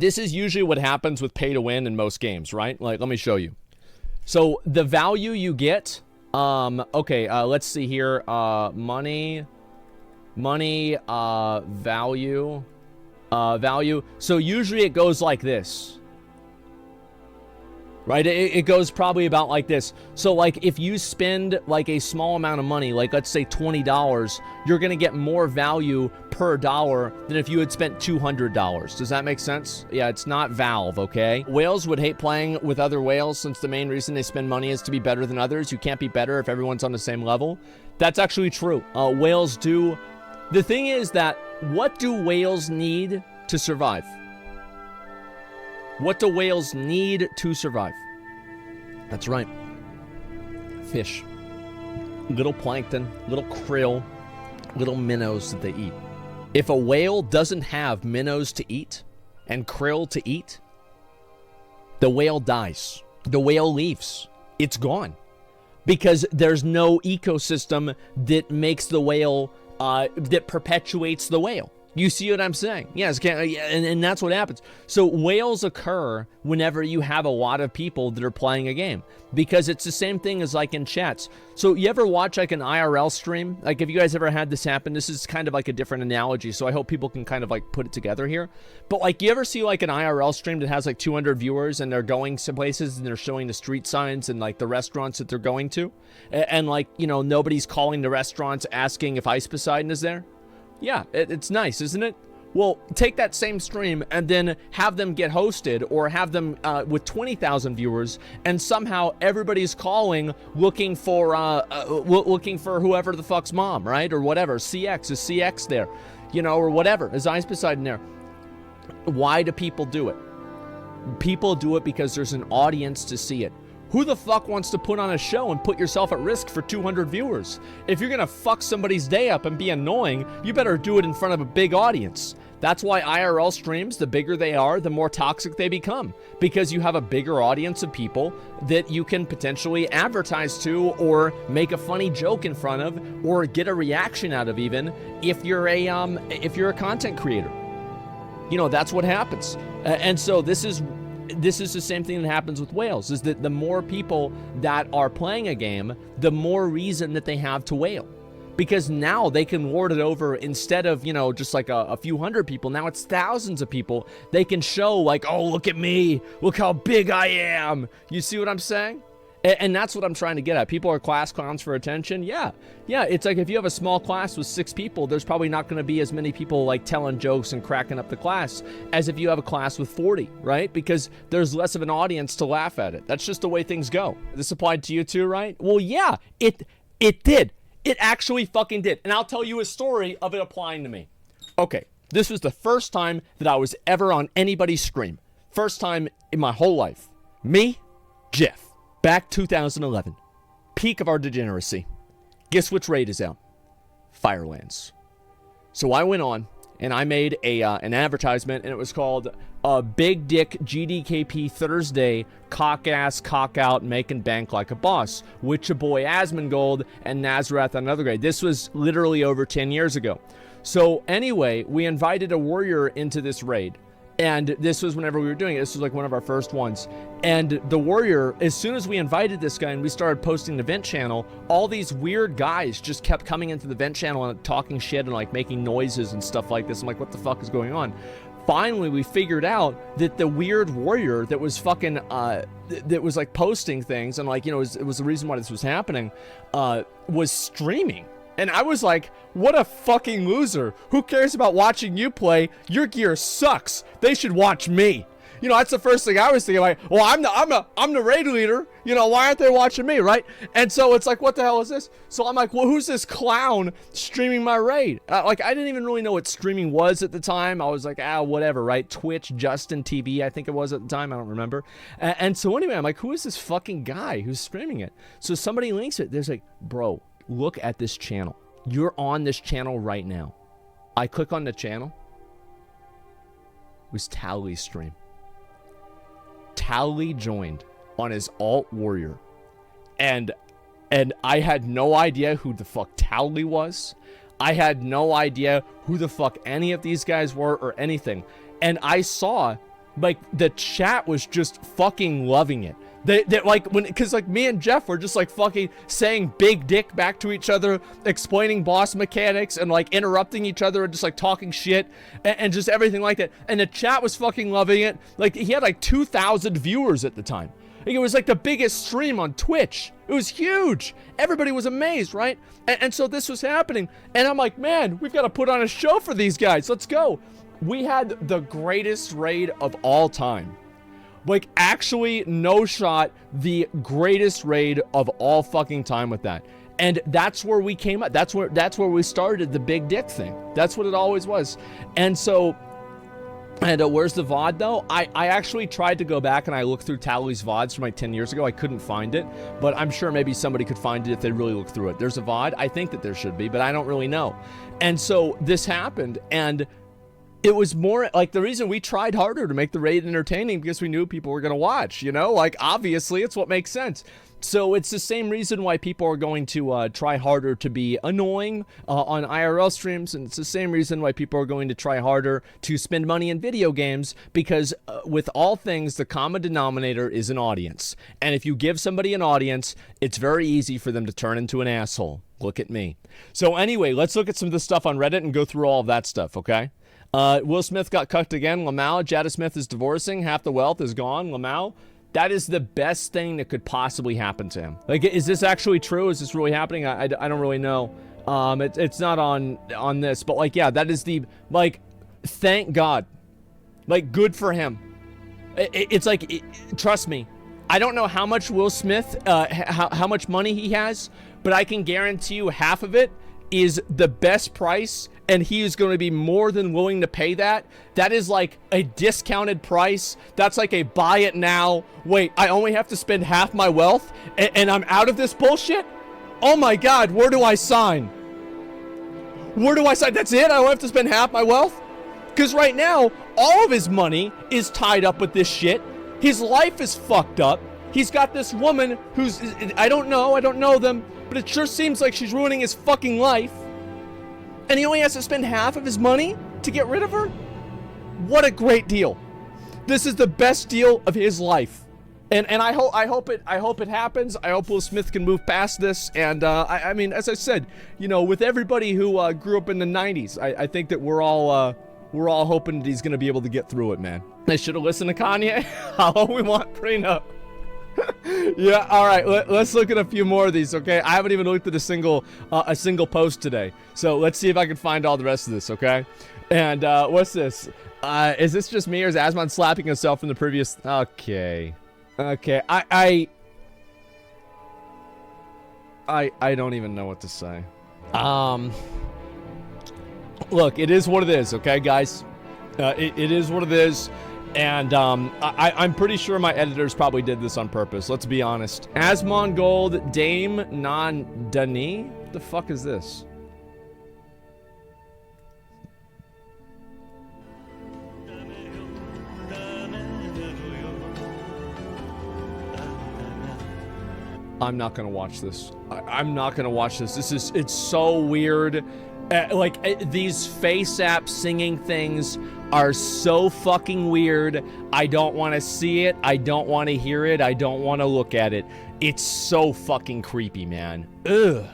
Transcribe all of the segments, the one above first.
this is usually what happens with pay to win in most games, right? Like, let me show you. So the value you get, okay, let's see here. Money, value. So usually it goes like this. Right? It goes probably about like this. So like if you spend like a small amount of money, like let's say $20, you're going to get more value per dollar than if you had spent $200. Does that make sense? Yeah, it's not Valve, okay? Whales would hate playing with other whales since the main reason they spend money is to be better than others. You can't be better if everyone's on the same level. That's actually true. Whales do. The thing is that what do whales need to survive? What do whales need to survive? That's right. Fish. Little plankton, little krill, little minnows that they eat. If a whale doesn't have minnows to eat and krill to eat, the whale dies. The whale leaves. It's gone. Because there's no ecosystem that makes the whale, that perpetuates the whale. You see what I'm saying? Yes, and that's what happens. So whales occur whenever you have a lot of people that are playing a game, because it's the same thing as like in chats. So you ever watch like an IRL stream? Like, have you guys ever had this happen? This is kind of like a different analogy, so I hope people can kind of like put it together here. But like, you ever see like an IRL stream that has like 200 viewers and they're going some places and they're showing the street signs and like the restaurants that they're going to, and like, you know, nobody's calling the restaurants asking if Ice Poseidon is there? Yeah, it's nice, isn't it? Well, take that same stream and then have them get hosted, or have them with 20,000 viewers, and somehow everybody's calling looking for whoever the fuck's mom, right? Or whatever. CX, is CX there? You know, or whatever. Is Ice Poseidon there? Why do people do it? People do it because there's an audience to see it. Who the fuck wants to put on a show and put yourself at risk for 200 viewers? If you're gonna fuck somebody's day up and be annoying, you better do it in front of a big audience. That's why IRL streams, the bigger they are, the more toxic they become. Because you have a bigger audience of people that you can potentially advertise to, or make a funny joke in front of, or get a reaction out of, even if you're a content creator. You know, that's what happens. And so this is the same thing that happens with whales, is that the more people that are playing a game, the more reason that they have to whale. Because now they can lord it over, instead of, you know, just like a few hundred people, now it's thousands of people. They can show like, oh, look at me, look how big I am. You see what I'm saying? And that's what I'm trying to get at. People are class clowns for attention. Yeah, it's like if you have a small class with 6 people, there's probably not going to be as many people like telling jokes and cracking up the class as if you have a class with 40, right? Because there's less of an audience to laugh at it. That's just the way things go. This applied to you too, right? Well, yeah, it did. It actually fucking did. And I'll tell you a story of it applying to me. Okay, this was the first time that I was ever on anybody's stream. First time in my whole life. Me, Jeff. Back 2011, peak of our degeneracy. Guess which raid is out? Firelands. So I went on and I made an advertisement, and it was called Big Dick GDKP Thursday, Cock Ass, Cock Out, Making Bank Like a Boss, with your boy Asmongold and Nazareth on another grade. This was literally over 10 years ago. So anyway, we invited a warrior into this raid. And this was whenever we were doing it. This was like one of our first ones. And the warrior, as soon as we invited this guy and we started posting the vent channel, all these weird guys just kept coming into the vent channel and talking shit and like making noises and stuff like this. I'm like, what the fuck is going on? Finally, we figured out that the weird warrior that was fucking, that was like posting things and like, you know, it was the reason why this was happening, was streaming. And I was like, what a fucking loser. Who cares about watching you play? Your gear sucks. They should watch me. You know, that's the first thing I was thinking, like, well, I'm the raid leader. You know, why aren't they watching me, right? And so it's like, what the hell is this? So I'm like, well, who's this clown streaming my raid? Like, I didn't even really know what streaming was at the time. I was like, whatever, right? Twitch, Justin TV, I think it was at the time. I don't remember. And so anyway, I'm like, who is this fucking guy who's streaming it? So somebody links it. There's like, bro, look at this channel. You're on this channel right now. I click on the channel. It was Towley's stream. Towley joined on his alt warrior. And I had no idea who the fuck Towley was. I had no idea who the fuck any of these guys were or anything. And I saw like the chat was just fucking loving it. They like because like me and Jeff were just like fucking saying big dick back to each other, explaining boss mechanics and like interrupting each other and just like talking shit and just everything like that. And the chat was fucking loving it. Like he had like 2,000 viewers at the time. Like, it was like the biggest stream on Twitch. It was huge. Everybody was amazed, right? And so this was happening. And I'm like, man, we've got to put on a show for these guys. Let's go. We had the greatest raid of all time. Like, actually, no shot, the greatest raid of all fucking time with that. And that's where we came up. That's where we started the big dick thing. That's what it always was. And so, and where's the VOD though? I actually tried to go back and I looked through Tally's VODs from like 10 years ago. I couldn't find it, but I'm sure maybe somebody could find it if they really look through it. There's a VOD. I think that there should be, but I don't really know. And so this happened, and it was more like the reason we tried harder to make the raid entertaining because we knew people were going to watch, you know, like obviously it's what makes sense. So it's the same reason why people are going to try harder to be annoying on IRL streams, and it's the same reason why people are going to try harder to spend money in video games, because with all things, the common denominator is an audience. And if you give somebody an audience, it's very easy for them to turn into an asshole. Look at me. So anyway, let's look at some of the stuff on Reddit and go through all of that stuff, okay? Will Smith got cucked again. LMAO, Jada Smith is divorcing. Half the wealth is gone. LMAO. That is the best thing that could possibly happen to him. Like, is this actually true? Is this really happening? I don't really know. It's not on this, but like, yeah, that is the, like, thank God. Like, good for him. It's like, trust me, I don't know how much Will Smith, how much money he has, but I can guarantee you half of it is the best price, and he is going to be more than willing to pay that. That is like a discounted price. That's like a buy it now. Wait, I only have to spend half my wealth and I'm out of this bullshit? Oh my God, where do I sign? Where do I sign? That's it? I don't have to spend half my wealth? Because right now, all of his money is tied up with this shit. His life is fucked up. He's got this woman who's, I don't know them, but it sure seems like she's ruining his fucking life. And he only has to spend half of his money to get rid of her? What a great deal. This is the best deal of his life. And I hope it happens. I hope Will Smith can move past this. And I mean, as I said, you know, with everybody who grew up in the 90s, I think that we're all hoping that he's gonna be able to get through it, man. They should have listened to Kanye. How we want prenup. Yeah, all right, let's look at a few more of these, okay? I haven't even looked at a single post today, so let's see if I can find all the rest of this, okay? And what's this? Is this just me, or is Asmon slapping himself from the previous? Okay, I don't even know what to say. Look, it is what it is, okay, guys? It is what it is. And I'm pretty sure my editors probably did this on purpose. Let's be honest. Asmongold Dame Non-Dani? What the fuck is this? I'm not gonna watch this. I'm not gonna watch this. It's so weird. These face app singing things are so fucking weird. I don't want to see it. I don't want to hear it. I don't want to look at it. It's so fucking creepy, man. Ugh.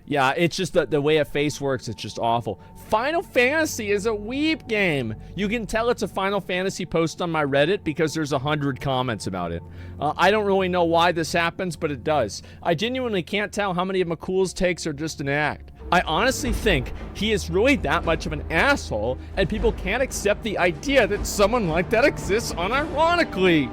Yeah, it's just the way a face works, it's just awful. Final Fantasy is a Weeb game. You can tell it's a Final Fantasy post on my Reddit because there's 100 comments about it. I don't really know why this happens, but it does. I genuinely can't tell how many of McCool's takes are just an act. I honestly think he is really that much of an asshole, and people can't accept the idea that someone like that exists unironically.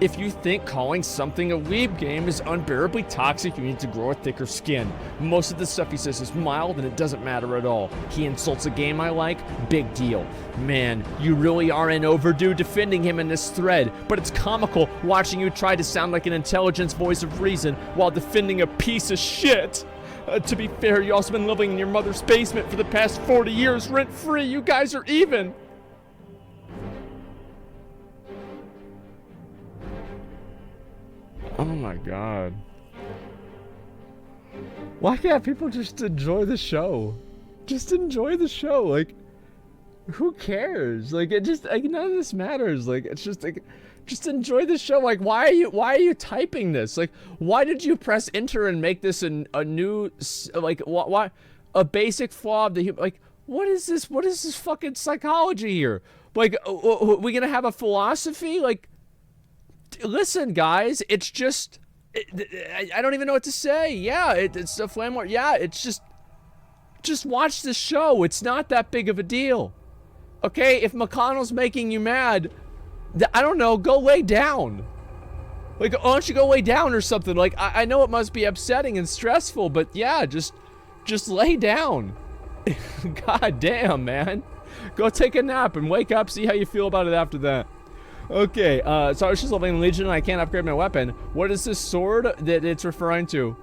If you think calling something a Weeb game is unbearably toxic, you need to grow a thicker skin. Most of the stuff he says is mild, and it doesn't matter at all. He insults a game I like? Big deal. Man, you really are in overdue defending him in this thread, but it's comical watching you try to sound like an intelligence voice of reason while defending a piece of shit. To be fair, you also been living in your mother's basement for the past 40 years rent-free. You guys are even. Oh my God. Why can't people just enjoy the show? Just enjoy the show. Like, who cares? Like, it just, like, none of this matters. Like, it's just, like, just enjoy the show. Like, why are you typing this? Like, why did you press enter and make this a new, like, why, a basic flaw of the, like, what is this fucking psychology here? Like, we gonna have a philosophy? Like, listen, guys, it's just, I don't even know what to say. Yeah, it's a flame war. Yeah, it's just watch the show. It's not that big of a deal. Okay, if McConnell's making you mad, I don't know, go lay down. Like, why don't you go lay down or something? Like, I know it must be upsetting and stressful, but yeah, just lay down. God damn, man. Go take a nap and wake up, see how you feel about it after that. Okay, so I was just leveling Legion and I can't upgrade my weapon. What is this sword that it's referring to?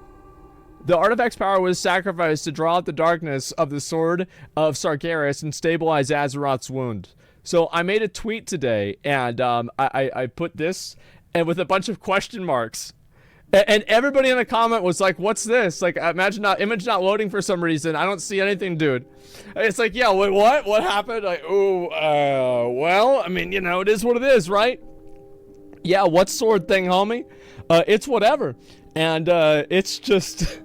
The artifact's power was sacrificed to draw out the darkness of the sword of Sargeras and stabilize Azeroth's wound. So I made a tweet today, and I put this, and with a bunch of question marks. And everybody in the comment was like, what's this? Like, imagine image not loading for some reason. I don't see anything, dude. It's like, yeah, wait, what? What happened? Like, well, I mean, you know, it is what it is, right? Yeah, what sword thing, homie? It's whatever. And it's just...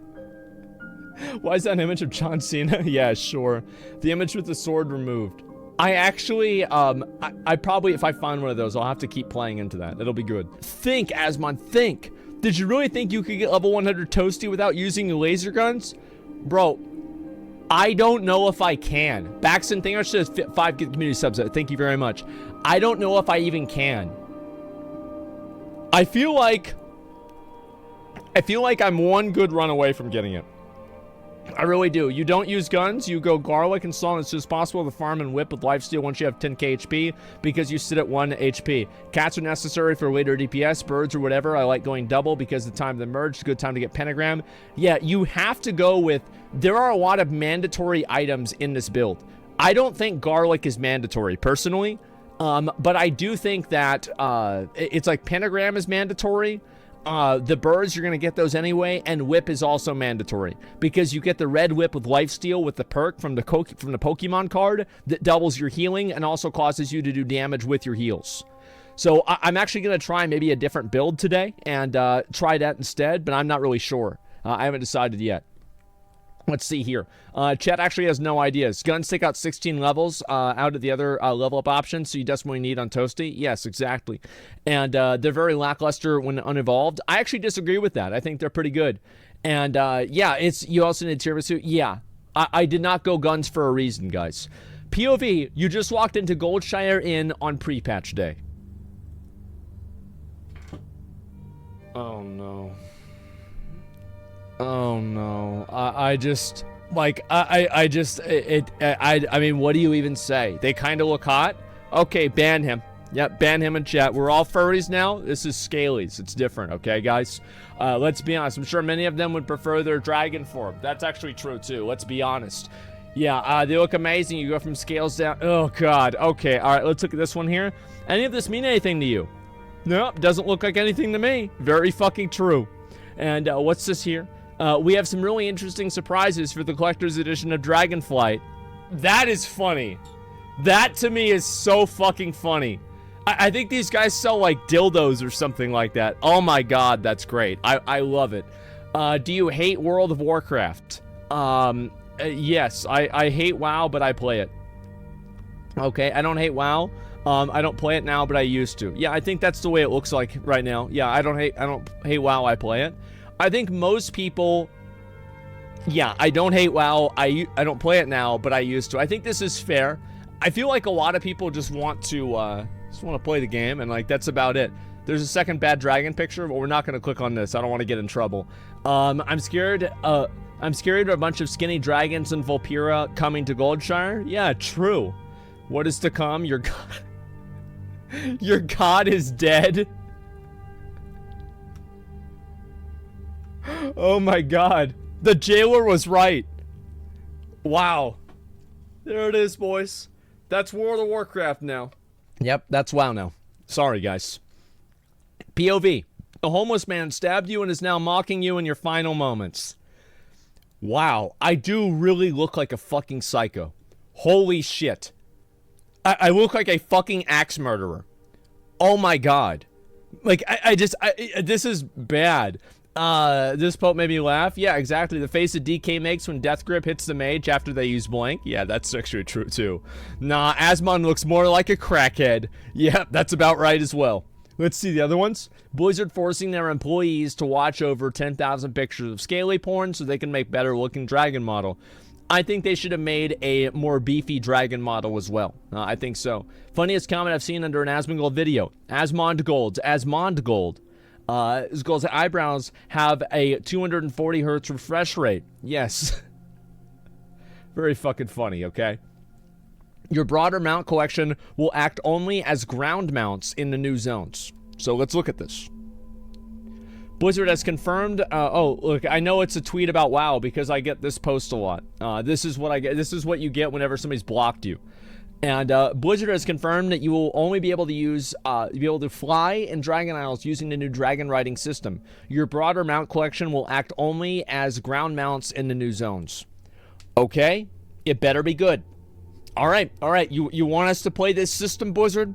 Why is that an image of John Cena? Yeah, sure. The image with the sword removed. I actually, I probably, if I find one of those, I'll have to keep playing into that. It'll be good. Think, Asmon, think. Did you really think you could get level 100 Toasty without using the laser guns? Bro, I don't know if I can. Baxton, thank you for the 5 community subs. Thank you very much. I don't know if I even can. I feel like I'm one good run away from getting it. I really do. You don't use guns, you go garlic and so on as soon as possible to farm and whip with lifesteal once you have 10k HP because you sit at 1 HP. Cats are necessary for later DPS, birds or whatever. I like going double because the time of the merge is a good time to get pentagram. Yeah, you have to go with, there are a lot of mandatory items in this build. I don't think garlic is mandatory personally, but I do think that it's like pentagram is mandatory. The birds, you're going to get those anyway, and whip is also mandatory because you get the red whip with lifesteal with the perk from the Pokemon card that doubles your healing and also causes you to do damage with your heals. So I'm actually going to try maybe a different build today and try that instead, but I'm not really sure. I haven't decided yet. Let's see here. Chat actually has no ideas. Guns take out 16 levels out of the other level up options, so you desperately need on Toasty. Yes, exactly. And they're very lackluster when unevolved. I actually disagree with that. I think they're pretty good. And yeah, you also need tiramisu. Yeah, I did not go guns for a reason, guys. POV, you just walked into Goldshire Inn on pre-patch day. Oh no. Oh no, I just, like, I mean, what do you even say? They kind of look hot? Okay, ban him. Yep, ban him in chat. We're all furries now. This is scalies. It's different, okay, guys? Let's be honest. I'm sure many of them would prefer their dragon form. That's actually true, too. Let's be honest. Yeah, they look amazing. You go from scales down. Oh, God. Okay, all right, let's look at this one here. Any of this mean anything to you? Nope, doesn't look like anything to me. Very fucking true. And what's this here? We have some really interesting surprises for the collector's edition of Dragonflight. That is funny. That to me is so fucking funny. I think these guys sell like dildos or something like that. Oh my god, that's great. I love it. Do you hate World of Warcraft? Yes, I hate WoW, but I play it. Okay, I don't hate WoW. I don't play it now, but I used to. Yeah, I think that's the way it looks like right now. Yeah, I don't hate WoW, I play it. I think most people, yeah, I don't hate WoW. I don't play it now, but I used to. I think this is fair. I feel like a lot of people just want to play the game, and like that's about it. There's a second bad dragon picture, but we're not going to click on this. I don't want to get in trouble. I'm scared of a bunch of skinny dragons in Vulpera coming to Goldshire. Yeah, true. What is to come? Your god, your god is dead. Oh my god. The jailer was right. Wow. There it is, boys. That's World of Warcraft now. Yep, that's WoW now. Sorry, guys. POV. A homeless man stabbed you and is now mocking you in your final moments. Wow. I do really look like a fucking psycho. Holy shit. I look like a fucking axe murderer. Oh my god. Like, this is bad. This pope made me laugh. Yeah, exactly. The face that DK makes when Death Grip hits the mage after they use blank. Yeah, that's actually true too. Nah, Asmon looks more like a crackhead. Yep, that's about right as well. Let's see the other ones. Blizzard forcing their employees to watch over 10,000 pictures of scaly porn so they can make better looking dragon model. I think they should have made a more beefy dragon model as well. I think so. Funniest comment I've seen under an Asmongold video. Asmongold. His Gold's eyebrows have a 240 hertz refresh rate. Yes. Very fucking funny, okay? Your broader mount collection will act only as ground mounts in the new zones. So let's look at this. Blizzard has confirmed, oh, look, I know it's a tweet about WoW because I get this post a lot. This is what I get. This is what you get whenever somebody's blocked you. And Blizzard has confirmed that you will only be able to use, fly in Dragon Isles using the new dragon riding system. Your broader mount collection will act only as ground mounts in the new zones. Okay, it better be good. All right. You want us to play this system, Blizzard?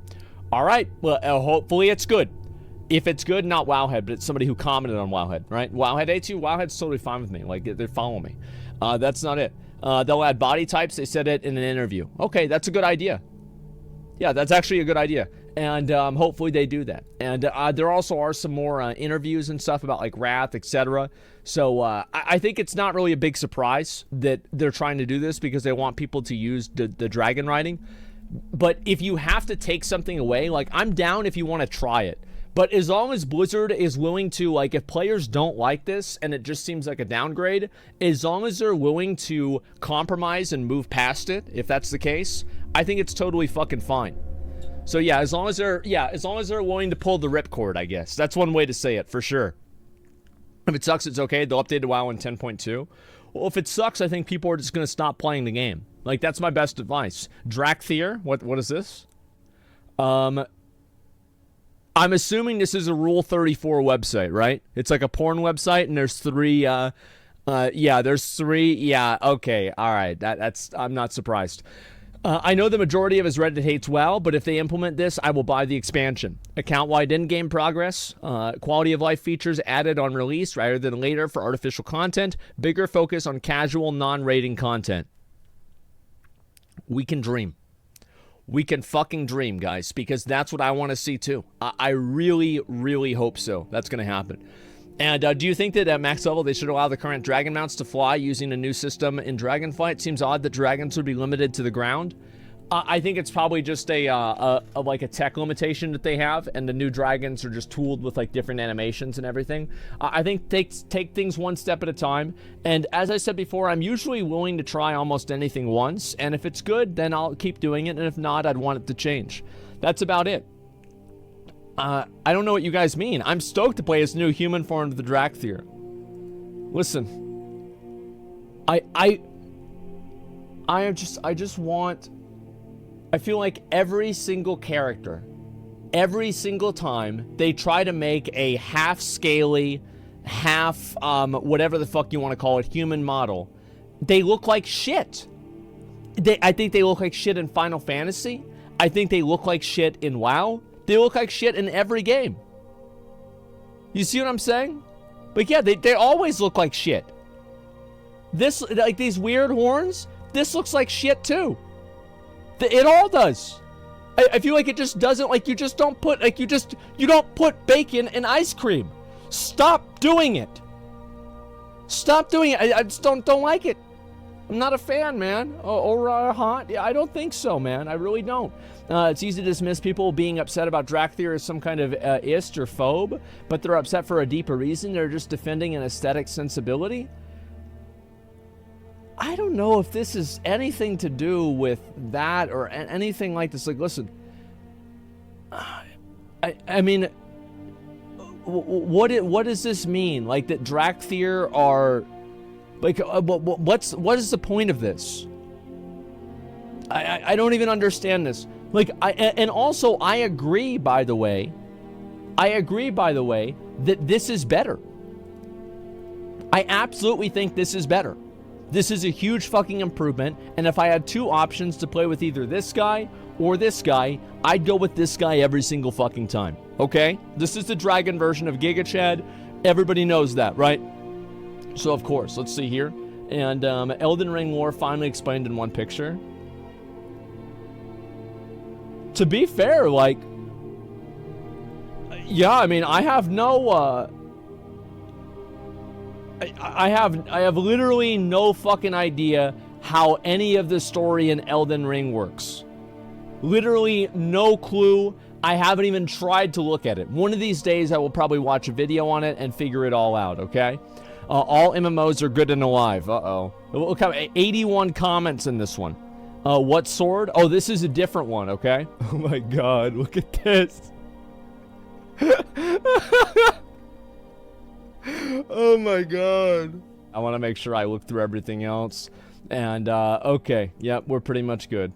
All right. Well, hopefully it's good. If it's good, not Wowhead, but it's somebody who commented on Wowhead, right? Wowhead hates you. Wowhead's totally fine with me. Like, they follow me. That's not it. They'll add body types. They said it in an interview. Okay, that's a good idea. Yeah, that's actually a good idea. And hopefully they do that. And there also are some more interviews and stuff about, like, Wrath, etc. So I think it's not really a big surprise that they're trying to do this because they want people to use the dragon riding. But if you have to take something away, like, I'm down if you want to try it. But as long as Blizzard is willing to, like, if players don't like this and it just seems like a downgrade, as long as they're willing to compromise and move past it, if that's the case, I think it's totally fucking fine. So yeah, as long as they're willing to pull the ripcord, I guess. That's one way to say it, for sure. If it sucks, it's okay. They'll update WoW in 10.2. Well, if it sucks, I think people are just going to stop playing the game. Like, that's my best advice. Dracthyr, what is this? I'm assuming this is a Rule 34 website, right? It's like a porn website, and there's three, there's three, okay, all right, that's, I'm not surprised. I know the majority of his Reddit hates WoW, but if they implement this, I will buy the expansion. Account-wide in-game progress, quality of life features added on release rather than later for artificial content, bigger focus on casual, non-rating content. We can dream. We can fucking dream, guys, because that's what I want to see too. I really, really hope so. That's going to happen. And do you think that at max level they should allow the current dragon mounts to fly using a new system in Dragonflight? Seems odd that dragons would be limited to the ground. I think it's probably just like a tech limitation that they have, and the new dragons are just tooled with like different animations and everything. I think take things one step at a time. And as I said before, I'm usually willing to try almost anything once, and if it's good, then I'll keep doing it, and if not, I'd want it to change. That's about it. I don't know what you guys mean. I'm stoked to play this new human form of the Dracthyr. Listen, I just want. I feel like every single character, every single time they try to make a half scaly, half whatever the fuck you want to call it, human model, they look like shit. I think they look like shit in Final Fantasy. I think they look like shit in WoW. They look like shit in every game. You see what I'm saying? But yeah, they always look like shit. This, like these weird horns, this looks like shit too. It all does. I feel like it just doesn't, like, you just don't put, like, you don't put bacon in ice cream. Stop doing it. Stop doing it. I just don't like it. I'm not a fan, man. Yeah, I don't think so, man. I really don't. It's easy to dismiss people being upset about Dracthyr as some kind of ist or phobe, but they're upset for a deeper reason. They're just defending an aesthetic sensibility. I don't know if this is anything to do with that or anything like this. Like, listen, I mean, what does this mean? Like that Dracthyr are, like, what is the point of this? I don't even understand this. Like, and also I agree, by the way, that this is better. I absolutely think this is better. This is a huge fucking improvement, and if I had two options to play with either this guy or this guy, I'd go with this guy every single fucking time, okay? This is the dragon version of Giga Chad. Everybody knows that, right? So, of course, let's see here. And Elden Ring lore finally explained in one picture. To be fair, like, yeah, I mean, I have no, I have literally no fucking idea how any of the story in Elden Ring works. Literally no clue. I haven't even tried to look at it. One of these days, I will probably watch a video on it and figure it all out, okay? All MMOs are good and alive. Uh-oh. Look how 81 comments in this one. What sword? Oh, this is a different one, okay? Oh my god, look at this. Oh my god. I want to make sure I look through everything else. And, okay. Yep, we're pretty much good.